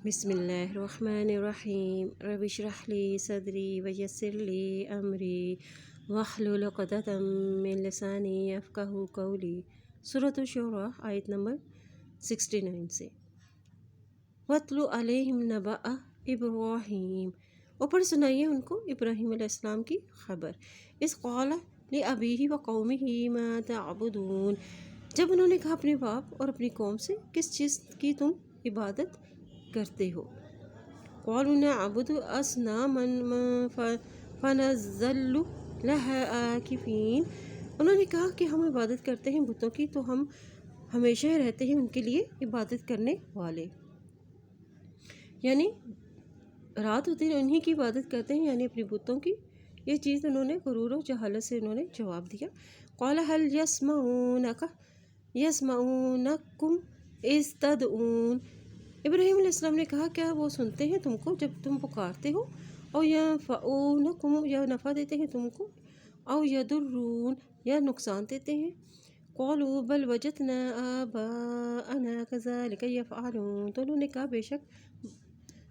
بسم اللہ الرحمن الرحیم رب اشرح لی صدری ویسر لی امری واحلل عقدۃ من لسانی یفقہوا قولی۔ سورۃ الشعراء آیت نمبر 69 سے۔ وَاتْلُ عَلَيْهِمْ نَبَأَ ابراہیم، اوپر سنائیے ان کو ابراہیم علیہ السلام کی خبر۔ اذ قال لأبیہ وقومہ ما تعبدون، جب انہوں نے کہا اپنے باپ اور اپنی قوم سے کس چیز کی تم عبادت کرتے ہو۔ قالوا نعبد اصناما فنظل لها عاکفین، انہوں نے کہا کہ ہم عبادت کرتے ہیں بتوں کی تو ہم ہمیشہ رہتے ہیں ان کے لیے عبادت کرنے والے، یعنی رات و دن انہی کی عبادت کرتے ہیں، یعنی اپنی بتوں کی۔ یہ چیز انہوں نے غرور و جہالت سے انہوں نے جواب دیا۔ قال هل يسمعونکم اذ تدعون، ابراہیم علیہ السلام نے کہا کیا وہ سنتے ہیں تم کو جب تم پکارتے ہو؟ او ینفعونکم، یا نفع دیتے ہیں تم کو، او یضرون، یا نقصان دیتے ہیں۔ قالوا بل وجدنا آباءنا كذلك يفعلون، تو انہوں نے کہا بے شک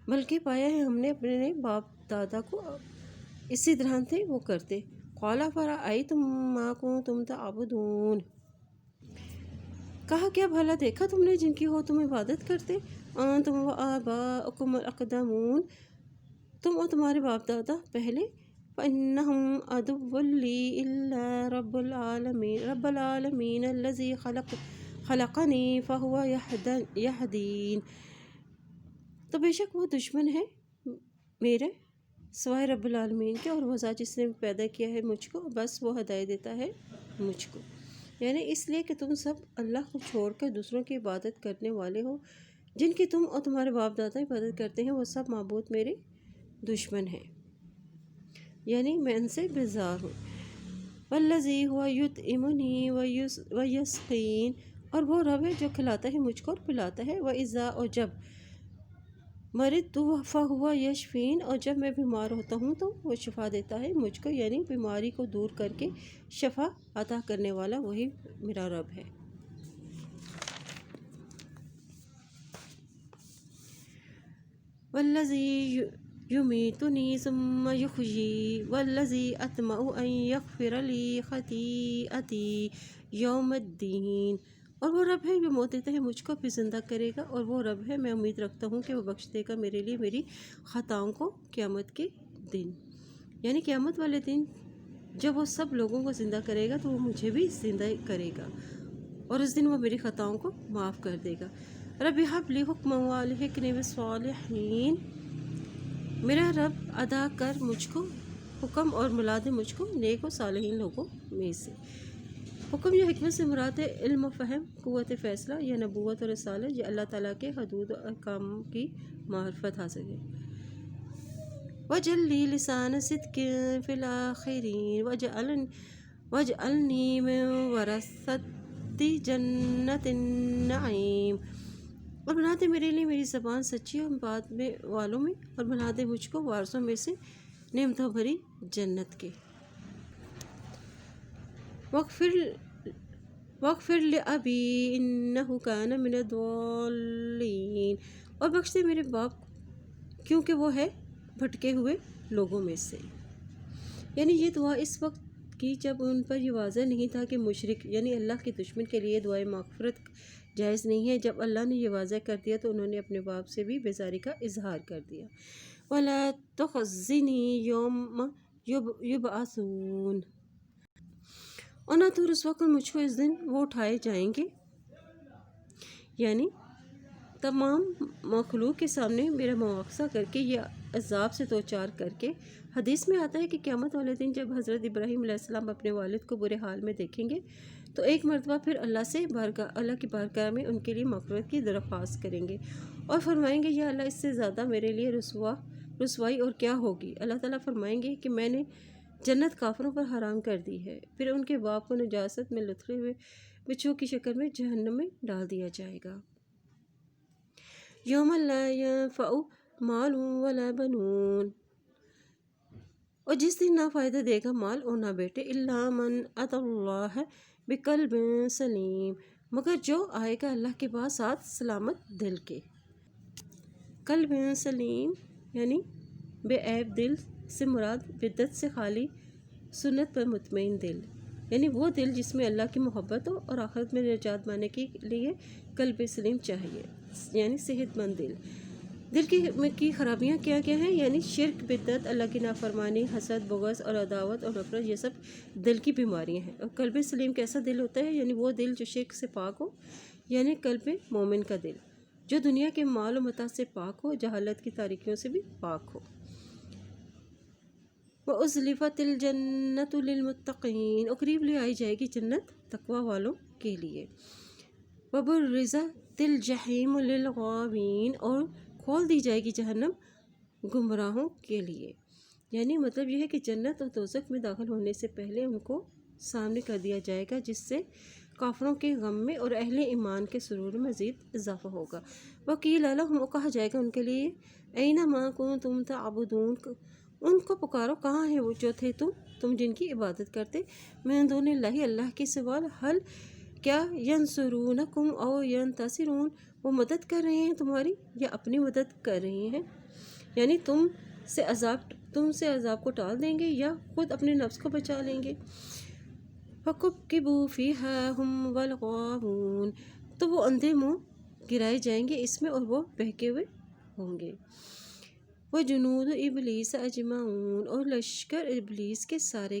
بلکہ پایا ہے ہم نے اپنے باپ دادا کو اسی طرح تھے وہ کرتے۔ قال فرأيتم ما كنتم تعبدون، کہا کیا بھلا دیکھا تم نے جن کی ہو تم عبادت کرتے؟ انتم وآباؤکم الاقدمون، تم اور تمہارے باپ دادا پہلے۔ فإنهم عدو لي إلا رب العالمين الذي خلقني فهو يهدين، تو بے شک وہ دشمن ہے میرے سوائے رب العالمین کے، اور وہ ذات جس نے پیدا کیا ہے مجھ کو، بس وہ ہدایت دیتا ہے مجھ کو۔ یعنی اس لیے کہ تم سب اللہ کو چھوڑ کر دوسروں کی عبادت کرنے والے ہو، جن کی تم اور تمہارے باپ دادا عبادت کرتے ہیں وہ سب معبود میرے دشمن ہیں، یعنی میں ان سے بیزار ہوں۔ والذی هو یطعمنی ویسقین، اور وہ رب ہے جو کھلاتا ہے مجھ کو اور پلاتا ہے۔ وإذا، اور جب مرضت فہو یشفین، اور جب میں بیمار ہوتا ہوں تو وہ شفا دیتا ہے مجھ کو، یعنی بیماری کو دور کر کے شفا عطا کرنے والا وہی میرا رب ہے۔ والذی یمیتنی ثم یحیین والذی اطمع ان یغفر لی خطیئتی یوم الدین، اور وہ رب ہے جو موت دیتا ہے مجھ کو پھر زندہ کرے گا، اور وہ رب ہے میں امید رکھتا ہوں کہ وہ بخش دے گا میرے لیے میری خطاؤں کو قیامت کے دن، یعنی قیامت والے دن جب وہ سب لوگوں کو زندہ کرے گا تو وہ مجھے بھی زندہ کرے گا، اور اس دن وہ میری خطاؤں کو معاف کر دے گا۔ رب ہب لی حکما والحقنی بالصالحین، میرا رب ادا کر مجھ کو حکم اور ملا دے مجھ کو نیک و صالحین لوگوں میں سے۔ حکم یا حکمت سے مراد ہے علم و فہم، قوت فیصلہ یا نبوت اور رسالت، یا اللہ تعالیٰ کے حدود و احکام کی معرفت حاصل ہے۔ وَاجْعَل لِّي لِسَانَ صِدْقٍ فِي الْآخِرِينَ وَاجْعَلْنِي مِن وَرَثَةِ جَنَّةِ النَّعِيمِ، اور بنا دے میرے لیے میری زبان سچی اور بعد میں والوں میں، اور بنا دے مجھ کو وارثوں میں سے نعمتوں بھری جنت کے۔ وَاغْفِرْ لِأَبِي إِنَّهُ كَانَ مِنَ الضَّالِّينَ، اور بخش دے میرے باپ کیونکہ وہ ہے بھٹکے ہوئے لوگوں میں سے۔ یعنی یہ دعا اس وقت کی جب ان پر یہ واضح نہیں تھا کہ مشرک یعنی اللہ کے دشمن کے لیے دعائے مغفرت جائز نہیں ہے۔ جب اللہ نے یہ واضح کر دیا تو انہوں نے اپنے باپ سے بھی بیزاری کا اظہار کر دیا۔ وَلَا تُخْزِنِي يَوْمَ يُبْعَثُونَ، اور نہ تو رسوا کر مجھ کو اس دن وہ اٹھائے جائیں گے، یعنی تمام مخلوق کے سامنے میرا مواخذہ کر کے یہ عذاب سے دوچار کر کے۔ حدیث میں آتا ہے کہ قیامت والے دن جب حضرت ابراہیم علیہ السلام اپنے والد کو برے حال میں دیکھیں گے تو ایک مرتبہ پھر اللہ کی بارگاہ میں ان کے لیے مغفرت کی درخواست کریں گے اور فرمائیں گے یا اللہ اس سے زیادہ میرے لیے رسوائی اور کیا ہوگی۔ اللہ تعالیٰ فرمائیں گے کہ میں نے جنت کافروں پر حرام کر دی ہے، پھر ان کے باپ کو نجاست میں لتھڑے ہوئے بچھو کی شکل میں جہنم میں ڈال دیا جائے گا۔ یوم لا ینفع مال ولا بنون، اور جس دن نہ فائدہ دے گا مال اور نہ بیٹے، الا من اتی اللہ بقلب سلیم، مگر جو آئے گا اللہ کے پاس ساتھ سلامت دل کے۔ قلب سلیم یعنی بے عیب دل سے مراد بدعت سے خالی سنت پر مطمئن دل، یعنی وہ دل جس میں اللہ کی محبت ہو اور آخرت میں نجات پانے کے لیے قلب سلیم چاہیے، یعنی صحت مند دل۔ دل کی خرابیاں کیا کیا ہیں؟ یعنی شرک، بدعت، اللہ کی نافرمانی، حسد، بغض اور عداوت اور نفرت، یہ سب دل کی بیماریاں ہیں۔ اور قلب سلیم کیسا دل ہوتا ہے؟ یعنی وہ دل جو شرک سے پاک ہو، یعنی قلب مومن کا دل جو دنیا کے مال و متاع سے پاک ہو، جہالت کی تاریکیوں سے بھی پاک ہو۔ وَأُزْلِفَتِ الْجَنَّةُ لِلْمُتَّقِينَ، اور قریب لے آئی جائے گی جنت تقوی والوں کے لیے۔ وَبُرِّزَتِ الْجَحِيمُ لِلْغَاوِينَ، اور کھول دی جائے گی جہنم گمراہوں کے لیے، یعنی مطلب یہ ہے کہ جنت اور دوزخ میں داخل ہونے سے پہلے ان کو سامنے کر دیا جائے گا، جس سے کافروں کے غم میں اور اہل ایمان کے سرور میں مزید اضافہ ہوگا۔ وَقِيلَ لَهُمْ، اور کہا جائے گا ان کے لیے، أَيْنَ مَا كُنتُمْ تَعْبُدُونَ، ان کو پکارو کہاں ہیں وہ جو تھے تم جن کی عبادت کرتے، من دون اللہ، اللہ کے سوا، حل کیا، ینصرونکم او ینتصرون، وہ مدد کر رہے ہیں تمہاری یا اپنی مدد کر رہے ہیں، یعنی تم سے عذاب کو ٹال دیں گے یا خود اپنے نفس کو بچا لیں گے۔ فَكُبْكِبُوا فِيهَا هُمْ وَالْغَاوُونَ، تو وہ اندھے منہ گرائے جائیں گے اس میں اور وہ بہکے ہوئے ہوں گے۔ وَجُنُودُ إِبْلِيسَ أَجْمَعُونَ، اور لشکر ابلیس کے سارے،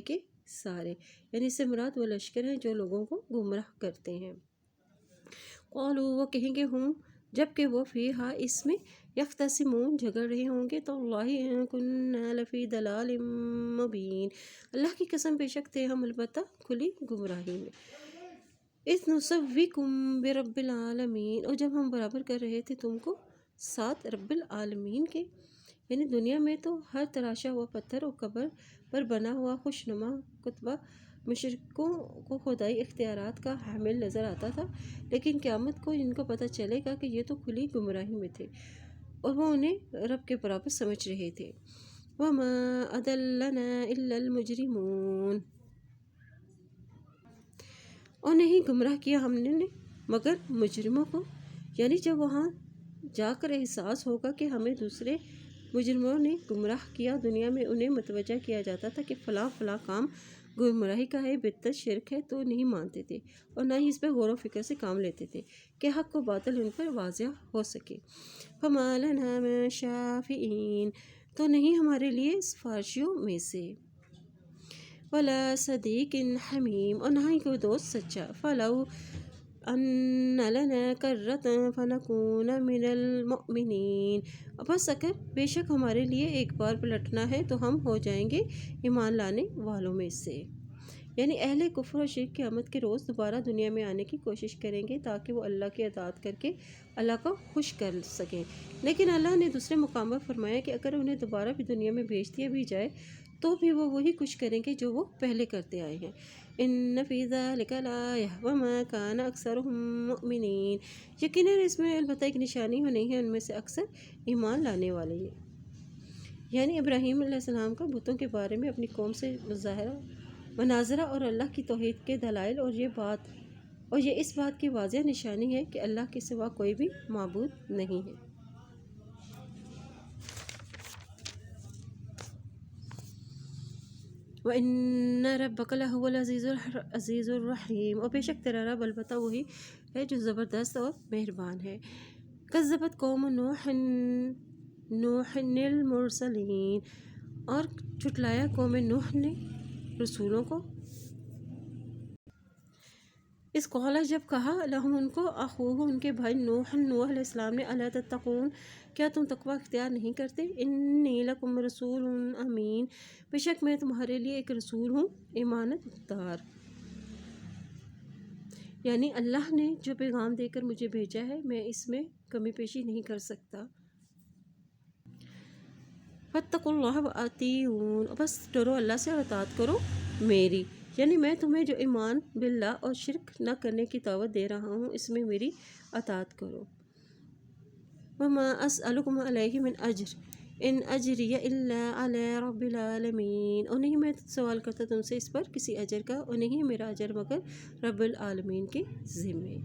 یعنی اس سے مراد وہ لشکر ہیں جو لوگوں کو گمراہ کرتے ہیں۔ قالوا، وہ کہیں گے، ہم جب کہ وہ فیہا اس میں، یختصمون جھگڑ رہے ہوں گے، تو اللہ ان کنا لفی ضلال مبین، اللہ کی قسم بے شک تھے ہم البتہ کھلی گمراہی میں۔ اذ نسویکم برب العالمین، اور جب ہم برابر کر رہے تھے تم کو ساتھ رب العالمین کے، یعنی دنیا میں تو ہر تراشا ہوا پتھر اور قبر پر بنا ہوا خوشنما کتبہ مشرکوں کو خدائی اختیارات کا حامل نظر آتا تھا، لیکن قیامت کو ان کو پتہ چلے گا کہ یہ تو کھلی گمراہی میں تھے اور وہ انہیں رب کے برابر سمجھ رہے تھے۔ وَمَا أَضَلَّنَا إِلَّا الْمُجْرِمُونَ، اور نہیں گمراہ کیا ہم نے مگر مجرموں کو، یعنی جب وہاں جا کر احساس ہوگا کہ ہمیں دوسرے مجرموں نے گمراہ کیا، دنیا میں انہیں متوجہ کیا جاتا تھا کہ فلاں فلاں کام گمراہی کا ہے، بدعت، شرک ہے، تو نہیں مانتے تھے اور نہ ہی اس پہ غور و فکر سے کام لیتے تھے کہ حق و باطل ان پر واضح ہو سکے۔ فَمَا لَنَا مِن شَافِعِينَ، تو نہیں ہمارے لیے سفارشیوں میں سے، وَلَا صَدِيقٍ حَمِيمٍ، اور نہ ہی کوئی دوست سچا۔ فَلَوْ أَنَّ لَنَا كَرَّةً فَنَكُونَ مِنَ الْمُؤْمِنِينَ، بس اگر بے شک ہمارے لیے ایک بار پلٹنا ہے تو ہم ہو جائیں گے ایمان لانے والوں میں سے، یعنی اہل کفر و شرک قیامت کے روز دوبارہ دنیا میں آنے کی کوشش کریں گے تاکہ وہ اللہ کی اطاعت کر کے اللہ کو خوش کر سکیں، لیکن اللہ نے دوسرے مقام پر فرمایا کہ اگر انہیں دوبارہ بھی دنیا میں بھیج دیا بھی جائے تو بھی وہ وہی کچھ کریں گے جو وہ پہلے کرتے آئے ہیں۔ ان فی ذلک لآیہ وما کان اکثرهم مؤمنین، یقیناً اس میں البتہ ایک نشانی ہو نہیں ہے ان میں سے اکثر ایمان لانے والے، یعنی ابراہیم علیہ السلام کا بتوں کے بارے میں اپنی قوم سے مناظرہ اور اللہ کی توحید کے دلائل، اور یہ اس بات کی واضح نشانی ہے کہ اللہ کے سوا کوئی بھی معبود نہیں ہے۔ وَإِنَّ رَبَّكَ لَهُوَ الْعَزِيزُ الرَّحِيمُ، اور بے شک تیرا رب البتہ وہی ہے جو زبردست اور مہربان ہے۔ کذبت قوم نوح المرسلین، اور جھٹلایا قوم نوح نے رسولوں کو۔ اس قولا، جب کہا، لہم ان کو، اخوہ ان کے بھائی، نوح علیہ السلام نے، الا تتقون، کیا تم تقوی اختیار نہیں کرتے، انی لکم رسول امین، بے شک میں تمہارے لیے ایک رسول ہوں امانت دار، یعنی اللہ نے جو پیغام دے کر مجھے بھیجا ہے میں اس میں کمی پیشی نہیں کر سکتا۔ فاتقوا اللہ وأطیعون، بس ڈرو اللہ سے اور اطاعت کرو میری، یعنی میں تمہیں جو ایمان باللہ اور شرک نہ کرنے کی دعوت دے رہا ہوں اس میں میری اطاعت کرو۔ وما اسألکم علیہ من اجر ان اجری الا علی رب العالمین، اور نہیں میں سوال کرتا تم سے اس پر کسی اجر کا، اور نہیں میرا اجر مگر رب العالمین کے ذمے،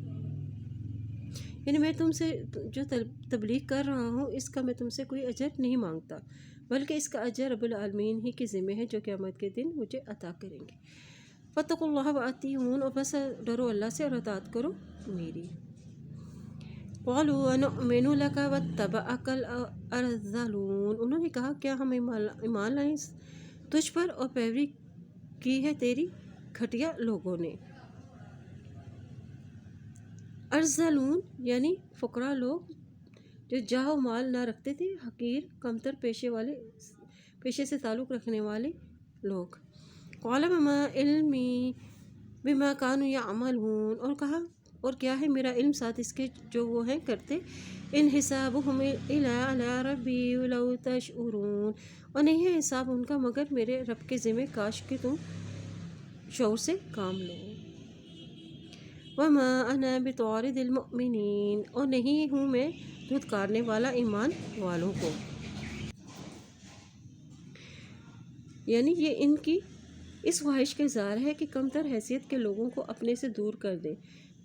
یعنی میں تم سے جو تبلیغ کر رہا ہوں اس کا میں تم سے کوئی اجر نہیں مانگتا، بلکہ اس کا اجر رب العالمین ہی کے ذمہ ہے جو قیامت کے دن مجھے عطا کریں گے۔ فاتقوا اللہ وأطیعون، اور بس ڈرو اللہ سے اور اطاعت کرو میری۔ قالوا ونؤمن لك واتبعك الأرذلون، انہوں نے کہا کیا ہم ایمان لائیں تجھ پر اور پیروی کی ہے تیری گھٹیا لوگوں نے۔ ارذلون یعنی فقراء لوگ جو جاہ و مال نہ رکھتے تھے، حقیر کمتر پیشے سے تعلق رکھنے والے لوگ۔ قال وما علمی بما كانوا يعملون، اور کہا اور کیا ہے میرا علم ساتھ اس کے جو وہ ہیں کرتے۔ ان حسابهم الا على ربي لو تشعرون، اور نہیں ہے حساب ان کا مگر میرے رب کے ذمہ، کاش کہ تم شعور سے کام لو۔ وما انا بطارد المؤمنین، اور نہیں ہوں میں دھتکارنے والا ایمان والوں کو۔ یعنی یہ ان کی اس خواہش کا اظہار ہے کہ کم تر حیثیت کے لوگوں کو اپنے سے دور کر دیں،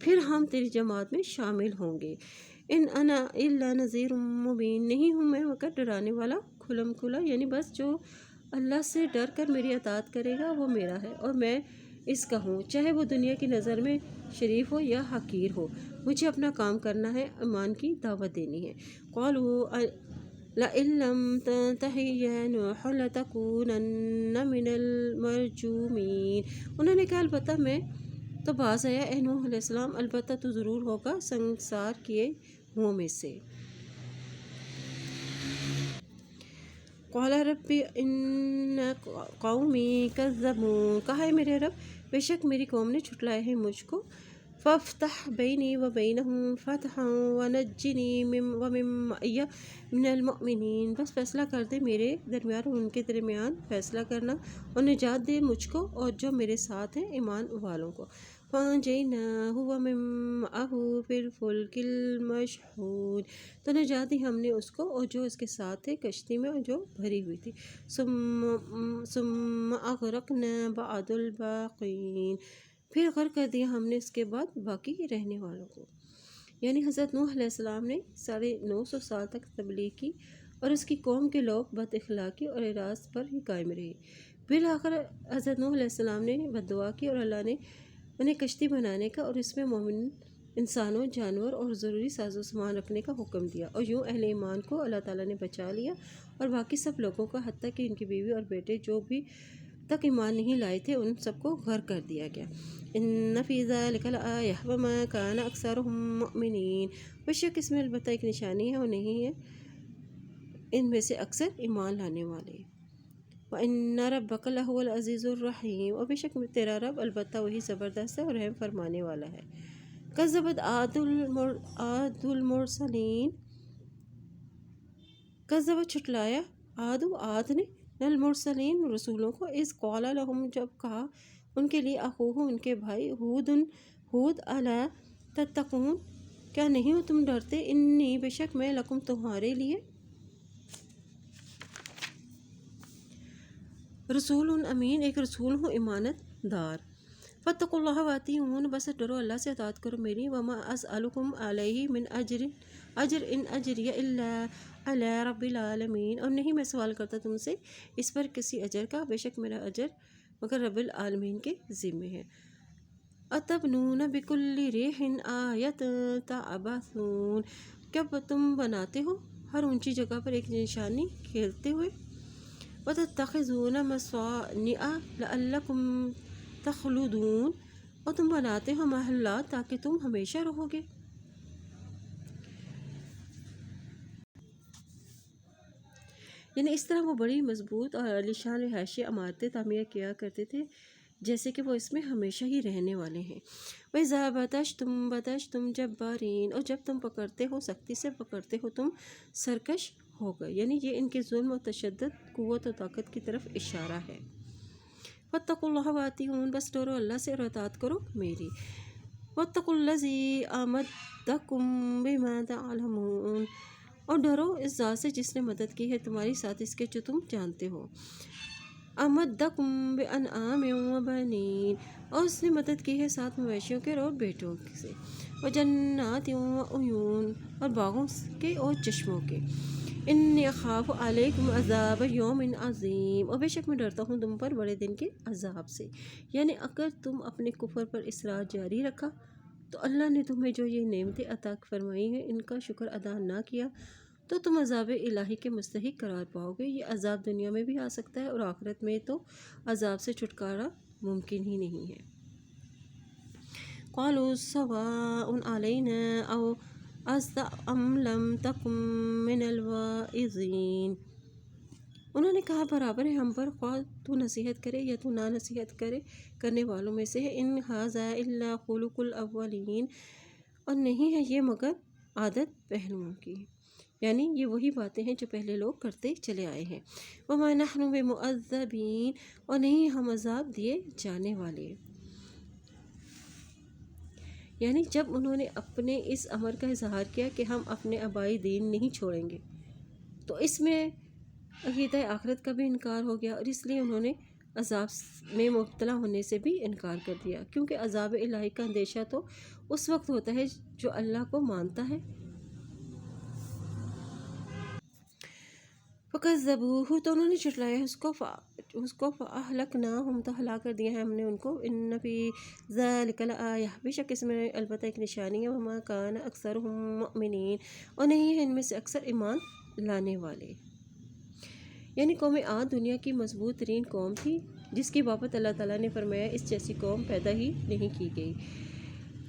پھر ہم تیری جماعت میں شامل ہوں گے۔ ان انا الا نذیر مبین، نہیں ہوں میں مگر ڈرانے والا کھلم کھلا، یعنی بس جو اللہ سے ڈر کر میری اطاعت کرے گا وہ میرا ہے اور میں اس کا ہوں، چاہے وہ دنیا کی نظر میں شریف ہو یا حقیر ہو، مجھے اپنا کام کرنا ہے، ایمان کی دعوت دینی ہے۔ قالوا لئن لم تنتهِ يا نوح لتكونن من المرجومین، انہوں نے کہا البتہ میں تو باز آیا اے نوح علیہ السلام، البتہ تو ضرور ہوگا سنگسار کیے ہوں میں سے۔ قال رب ان قومی کذبون، کہا ہے میرے رب بے شک میری قوم نے جھٹلایا ہے مجھ کو۔ فافتح بینی و بینہم فتحا ونجنی ومن معی من المؤمنین، بس فیصلہ کر دے میرے درمیان اور ان کے درمیان فیصلہ کرنا، اور نجات دے مجھ کو اور جو میرے ساتھ ہیں ایمان والوں کو۔ فانجیناہ ومن معہ فی الفلک المشحون، تو نجات دی ہم نے اس کو اور جو اس کے ساتھ تھے کشتی میں جو بھری ہوئی تھی۔ ثم اغرقنا بعد الباقین، پھر غرق کر دیا ہم نے اس کے بعد باقی رہنے والوں کو۔ یعنی حضرت نوح علیہ السلام نے 950 سال تک تبلیغ کی اور اس کی قوم کے لوگ بد اخلاقی اور اعراض پر ہی قائم رہے۔ بالآخر حضرت نوح علیہ السلام نے بد دعا کی اور اللہ نے انہیں کشتی بنانے کا اور اس میں مومن انسانوں، جانور اور ضروری ساز و سامان رکھنے کا حکم دیا، اور یوں اہل ایمان کو اللہ تعالیٰ نے بچا لیا اور باقی سب لوگوں کا حتیٰ کہ ان کی بیوی اور بیٹے جو بھی تک ایمان نہیں لائے تھے ان سب کو غرق کر دیا گیا۔ ان فی ذلک لآیہ وما کان اکثرهم مؤمنین، بے شک اس میں البتہ ایک نشانی ہے اور نہیں ہے ان میں سے اکثر ایمان لانے والے۔ وَإِنَّ رَبَّكَ لَهُوَ الْعَزِيزُ الرَّحِيمُ، اور بے شک تیرا رب البتہ وہی زبردست ہے اور رحم فرمانے والا ہے۔ کذبت عاد المرسلین، کذبت چھٹلایا عاد نے المرسلین رسولوں کو، اذ قال لهم جب کہا ان کے لیے اخوہم ان کے بھائی ہود الا تتقون، کیا نہیں ہو تم ڈرتے، انی بے شک میں لکم تمہارے لیے رسول امین ایک رسول ہوں امانت دار۔ فاتقوا اللہ واتقون، بس ڈرو اللہ سے اطاعت کرو میری۔ وما اسألکم علیہ من اجر ان اجری الا علی رب العالمین، اور نہیں میں سوال کرتا تم سے اس پر کسی اجر کا، بے شک میرا اجر مگر رب العالمین کے ذمہ ہے۔ اتبنون بکل ریح آیۃ تعبثون، کیا تم بناتے ہو ہر اونچی جگہ پر ایک نشانی کھیلتے ہوئے۔ وتتخذون مصانع لعلکم تخلدون، اور تم بناتے ہو محلات تاکہ تم ہمیشہ رہو گے۔ یعنی اس طرح وہ بڑی مضبوط اور عالیشان رہائشی عمارتیں تعمیر کیا کرتے تھے جیسے کہ وہ اس میں ہمیشہ ہی رہنے والے ہیں۔ وَإِذَا بَطَشْتُمْ جَبَّارِينَ، اور جب تم پکڑتے ہو سختی سے پکڑتے ہو تم سرکش ہو گئے، یعنی یہ ان کے ظلم و تشدد قوت و طاقت کی طرف اشارہ ہے۔ فاتقوا اللہ واتقون، بس ڈرو اللہ سے اور اطاعت کرو میری۔ واتقوا الذی امدکم بما تعلمون، اور ڈرو اس ذات سے جس نے مدد کی ہے تمہاری ساتھ اس کے جو تم جانتے ہو۔ امدکم بانعام وبنین، اور اس نے مدد کی ہے ساتھ مویشیوں کے اور بیٹوں سے۔ وجنات وعیون، اور باغوں کے اور چشموں کے۔ انی اخاف علیکم عذاب یوم عظیم، اور بے شک میں ڈرتا ہوں تم پر بڑے دن کے عذاب سے۔ یعنی اگر تم اپنے کفر پر اصرار جاری رکھا تو اللہ نے تمہیں جو یہ نعمتیں عطا فرمائی ہیں ان کا شکر ادا نہ کیا تو تم عذاب الہی کے مستحق قرار پاؤ گے۔ یہ عذاب دنیا میں بھی آ سکتا ہے اور آخرت میں تو عذاب سے چھٹکارا ممکن ہی نہیں ہے۔ قالوا سواء علینا اوعظت ام لم تکن من الواعظین، انہوں نے کہا برابر ہے ہم پر، خواہ تو نصیحت کرے یا تو نہ نصیحت کرنے والوں میں سے ہے۔ ان ھذا الا خلق الاولین، اور نہیں ہے یہ مگر عادت پہلوؤں کی، یعنی یہ وہی باتیں ہیں جو پہلے لوگ کرتے چلے آئے ہیں۔ وما نحن بمعذبین، اور نہیں ہم عذاب دیے جانے والے۔ یعنی جب انہوں نے اپنے اس امر کا اظہار کیا کہ ہم اپنے آبائی دین نہیں چھوڑیں گے تو اس میں عقیدہ آخرت کا بھی انکار ہو گیا، اور اس لیے انہوں نے عذاب میں مبتلا ہونے سے بھی انکار کر دیا، کیونکہ عذاب الہی کا اندیشہ تو اس وقت ہوتا ہے جو اللہ کو مانتا ہے۔ فَكَذَّبُوهُ، تو انہوں نے جھٹلایا اس کو فَأَهْلَكْنَاهُمْ، تو ہلاک کر دیا ہے ہم نے ان کو۔ إِنَّ فِي ذَلِكَ لَآیَةً، بے شک اس میں البتہ ایک نشانی ہے۔ وَمَا كَانَ أَكْثَرُهُم مُؤْمِنِينَ، اور نہیں ہے ان میں سے اکثر ایمان لانے والے۔ یعنی قوم عاد دنیا کی مضبوط ترین قوم تھی جس کی بابت اللہ تعالیٰ نے فرمایا اس جیسی قوم پیدا ہی نہیں کی گئی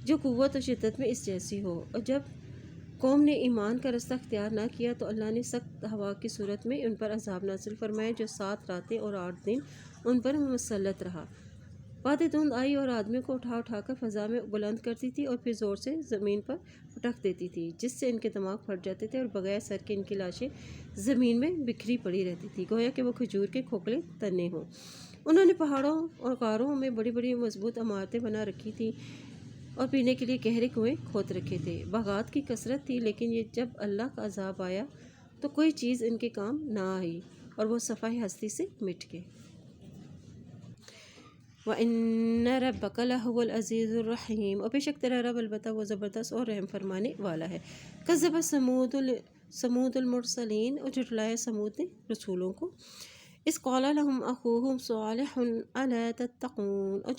جو قوت و شدت میں اس جیسی ہو۔ اور جب قوم نے ایمان کا رستہ اختیار نہ کیا تو اللہ نے سخت ہوا کی صورت میں ان پر عذاب نازل فرمایا جو 7 راتیں اور 8 دن ان پر مسلط رہا۔ باتیں دھند آئی اور آدمیوں کو اٹھا اٹھا کر فضا میں بلند کرتی تھی اور پھر زور سے زمین پر پٹک دیتی تھی جس سے ان کے دماغ پھٹ جاتے تھے اور بغیر سر کے ان کی لاشیں زمین میں بکھری پڑی رہتی تھی گویا کہ وہ کھجور کے کھوکھلے تنے ہوں۔ انہوں نے پہاڑوں اور غاروں میں بڑی بڑی مضبوط عمارتیں بنا رکھی تھیں اور پینے کے لیے گہرے کنویں کھود رکھے تھے۔ باغات کی کثرت تھی لیکن یہ جب اللہ کا عذاب آیا تو کوئی چیز ان کے کام نہ آئی اور وہ صفحہ ہستی سے مٹ گئے۔ وَإِنَّ رَبَّكَ لَهُوَ الْعَزِيزُ الرَّحِيمُ، اور بے شک تیرا رب البتہ وہ زبردست اور رحم فرمانے والا ہے۔ كَذَّبَتْ ثَمُودُ الْمُرْسَلِينَ، اور جھٹلایا سمود نے رسولوں کو۔ إِذْ قَالَ لَهُمْ أَخُوهُمْ صَالِحٌ أَلَا تَتَّقُونَ، اور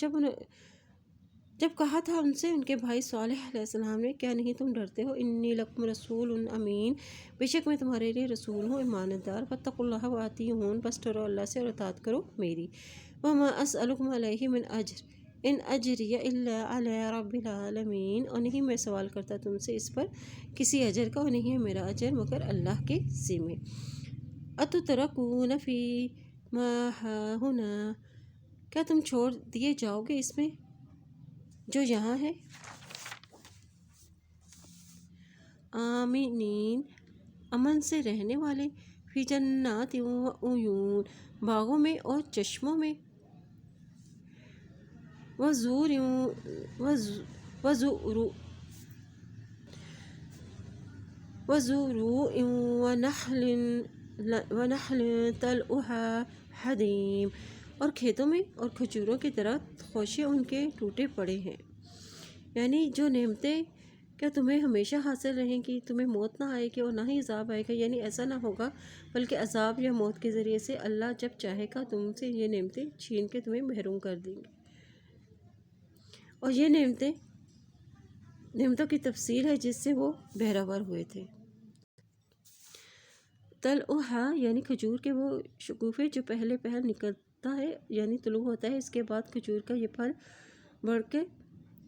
جب کہا تھا ان سے ان کے بھائی صالح علیہ السلام نے کیا نہیں تم ڈرتے ہو؟ انی لکم رسول امین، بے شک میں تمہارے لیے رسول ہوں امانتدار۔ فاتقوا اللہ وأطیعون، بس ڈرو اللہ سے اور اطاعت کرو میری۔ وما اسألکم علیہ من اجر ان اجری الا علی رب العالمین، اور نہیں میں سوال کرتا تم سے اس پر کسی اجر کا، اور نہیں ہے میرا اجر مگر اللہ کے ذمے۔ اتترکون فی ما ہاہنا، کیا تم چھوڑ دیے جاؤ گے اس میں جو یہاں ہے، آمنین امن سے رہنے والے، فی جنات وعیون باغوں میں اور چشموں میں، وزروع ونخل طلعها حدیم، اور کھیتوں میں اور کھجوروں کے درخت خوشے ان کے ٹوٹے پڑے ہیں۔ یعنی جو نعمتیں کیا تمہیں ہمیشہ حاصل رہیں گی، تمہیں موت نہ آئے گی اور نہ ہی عذاب آئے گا، یعنی ایسا نہ ہوگا بلکہ عذاب یا موت کے ذریعے سے اللہ جب چاہے گا تم سے یہ نعمتیں چھین کے تمہیں محروم کر دیں گے۔ اور یہ نعمتوں کی تفصیل ہے جس سے وہ بہرہ ہوئے تھے۔ طلعها یعنی کھجور کے وہ شکوفے جو پہلے پہل نکلتا ہے یعنی طلوع ہوتا ہے، اس کے بعد کھجور کا یہ پھل بڑھ کے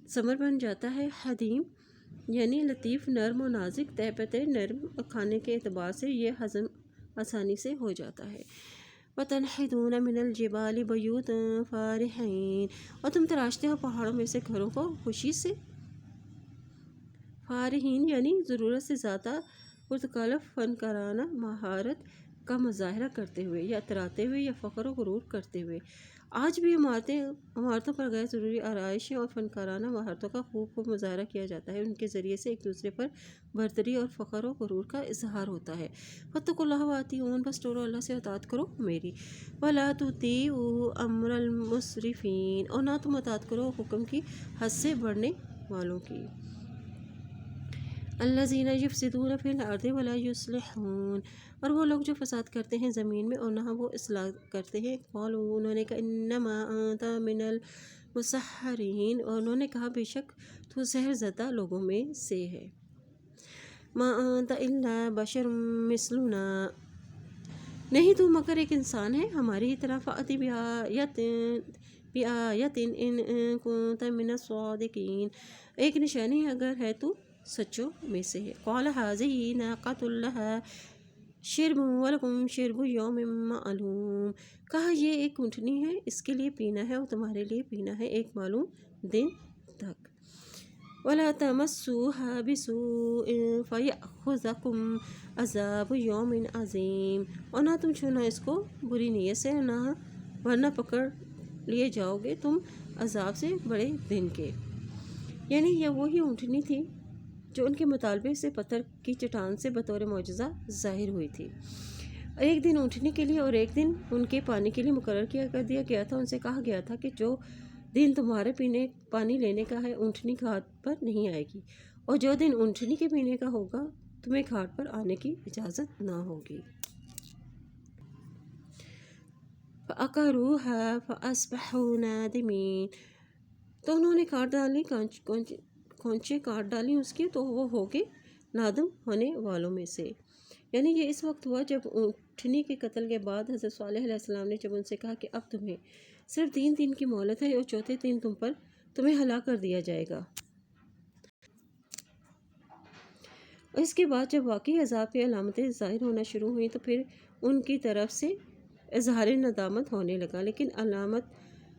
ثمر بن جاتا ہے۔ حدیم یعنی لطیف، نرم و نازک، تہ پہ تہ نرم، اور کھانے کے اعتبار سے یہ ہضم آسانی سے ہو جاتا ہے۔ وَتَنْحِتُونَ مِنَ الْجِبَالِ بُيُوتًا فَارِحِينَ، اور تم تراشتے ہو پہاڑوں میں سے گھروں کو خوشی سے، فارحین یعنی ضرورت سے زیادہ پرتکلف فنکارانہ مہارت کا مظاہرہ کرتے ہوئے یا اتراتے ہوئے یا فخر و غرور کرتے ہوئے۔ آج بھی عمارتوں پر غیر ضروری آرائشیں اور فنکارانہ مہارتوں کا خوب مظاہرہ کیا جاتا ہے، ان کے ذریعے سے ایک دوسرے پر برتری اور فخر و غرور کا اظہار ہوتا ہے۔ فاتقوا اللہ وأطیعون، بس ڈرو اللہ سے اطاعت کرو میری۔ ولا تطیعوا امر المسرفین، اور نہ تم اطاعت کرو حکم کی حد سے بڑھنے والوں کی۔ الذین یفسدون فی الارض ولا یصلحون، اور وہ لوگ جو فساد کرتے ہیں زمین میں اور نہ وہ اصلاح کرتے ہیں. قالوا، انہوں نے کہا انما انت من المسحرین، اور انہوں نے کہا بے شک تو سحر زدہ لوگوں میں سے ہے. ما انت الا بشر مثلنا، نہیں تو مگر ایک انسان ہے ہماری ہی طرح. فأتی بآیت ان کنت من الصادقین، ایک نشانی اگر ہے تو سچوں میں سے ہے. قال هذه ناقۃ لها شرب ولکم شرب یوم معلوم، کہا یہ ایک اونٹنی ہے، اس کے لیے پینا ہے اور تمہارے لیے پینا ہے ایک معلوم دن تک. ولا تمسوها بسوء فیأخذکم عذاب یوم عظیم، اور نہ تم چھونا اس کو بری نیت سے، نہ ورنہ پکڑ لیے جاؤ گے تم عذاب سے بڑے دن کے. یعنی یہ وہی اونٹنی تھی جو ان کے مطالبے سے پتھر کی چٹان سے بطور معجزہ ظاہر ہوئی تھی. ایک دن اونٹنی کے لیے اور ایک دن ان کے پانی کے لیے مقرر کر دیا گیا تھا. ان سے کہا گیا تھا کہ جو دن تمہارے پانی لینے کا ہے اونٹنی گھاٹ پر نہیں آئے گی، اور جو دن اونٹنی کے پینے کا ہوگا تمہیں گھاٹ پر آنے کی اجازت نہ ہوگی. فَعَقَرُوهَا فَأَصْبَحُوا نَادِمِينَ، تو انہوں نے کاٹ ڈالی کونچیں کاٹ ڈالی اس کی، تو وہ ہو گئے نادم ہونے والوں میں سے. یعنی یہ اس وقت ہوا جب اونٹنی کے قتل کے بعد حضرت صالح علیہ السلام نے جب ان سے کہا کہ اب تمہیں صرف 3 دن کی مہلت ہے اور چوتھے دن تمہیں ہلاک کر دیا جائے گا. اور اس کے بعد جب واقعی عذاب کی علامتیں ظاہر ہونا شروع ہوئیں تو پھر ان کی طرف سے اظہار ندامت ہونے لگا، لیکن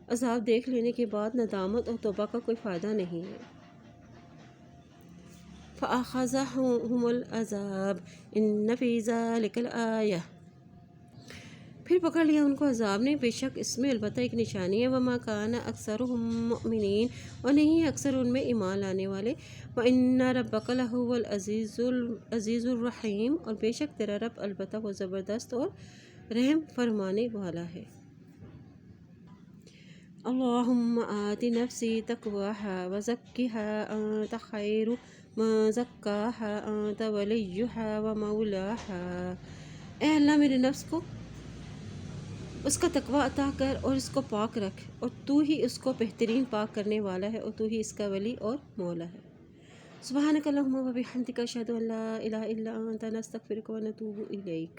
عذاب دیکھ لینے کے بعد ندامت اور توبہ کا کوئی فائدہ نہیں ہے. فَأَخَذَهُمُ الْعَذَابُ إِنَّ فِي ذَلِكَ لَآیَةً، پھر پکڑ لیا ان کو عذاب نے، بے شک اس میں البتہ ایک نشانی ہے. وَمَا كَانَ أَكْثَرُهُم مُؤْمِنِينَ، اور نہیں اکثر ان میں ایمان لانے والے. وَإِنَّ رَبَّكَ لَهُوَ الْعَزِيزُ الرَّحِيمُ، اور بے شک تیرا رب البتہ وہ زبردست اور رحم فرمانے والا ہے. اللہم آت نفسی تقواها وزکها انت خیر من زکاها انت ولیها ومولاها، اے اللہ میرے نفس کو اس کا تقوی عطا کر اور اس کو پاک رکھ، اور تو ہی اس کو بہترین پاک کرنے والا ہے اور تو ہی اس کا ولی اور مولا ہے. سبحانک اللہم و بحمدک اشہد ان لا الہ الا انت نستغفرک و نتوب الیک.